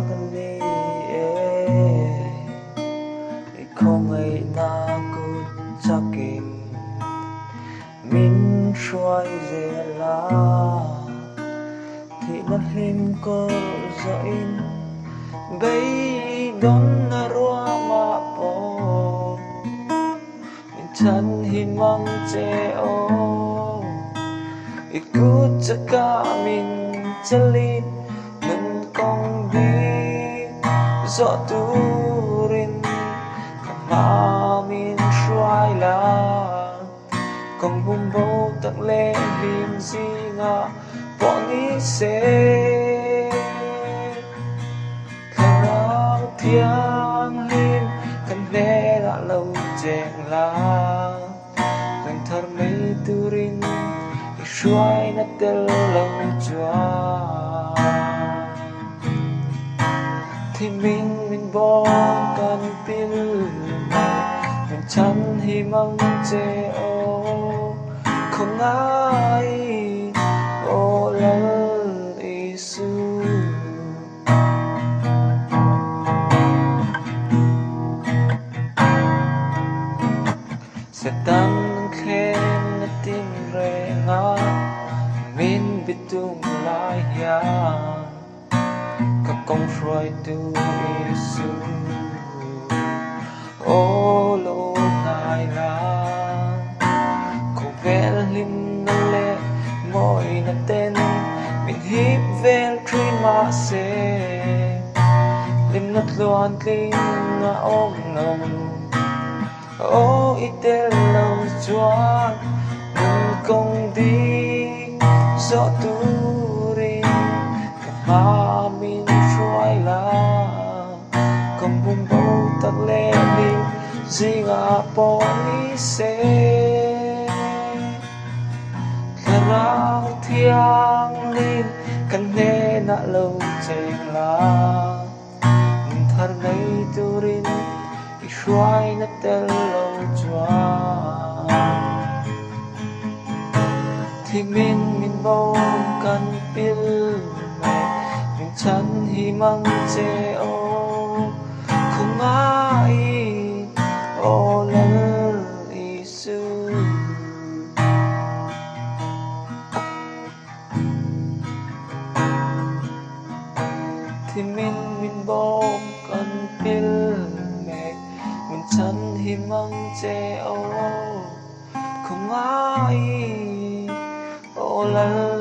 กันนี่không ai na cút chắc kim min xoay dễ la thì nó lim có dậy bay đón na roa ma po min chân himang che o ikut caka min celit nên con đi gió turin mà mình xoay là con bung bầu tặng lệ lim gì ngã bỏ ní xe khả năng thiang lim cần lẽ đã lâu chèn là lần thar mấy turin xoay nát tel lâu choa thì mình bỏ cần pil mình chẳng hi mong che ô không ai ô lal isu sẽ tăng khen tin re nga min bitung lai ya các con rồi tu isu ô lô ngài là cô vẽ lim nó lệ môi nó tên mình hít vel trên má xe lim nó loan linh ngã ôm ngầm ô ít tên lâu choan mình công đi gió tu rin cả ba mình xoay là con bung bầu tắc lệ lim gì ngã bỏ ní xe khả năng thiang lim cần nghe nạ lâu chênh là thar ngay turin xoay nát tel lâu choa thì mình bầu cần pil này mình chẳng hi mong che ô không ai ô lal isu thì mình bầu cần pil này mình chẳng hi mong che ô không ai ô lal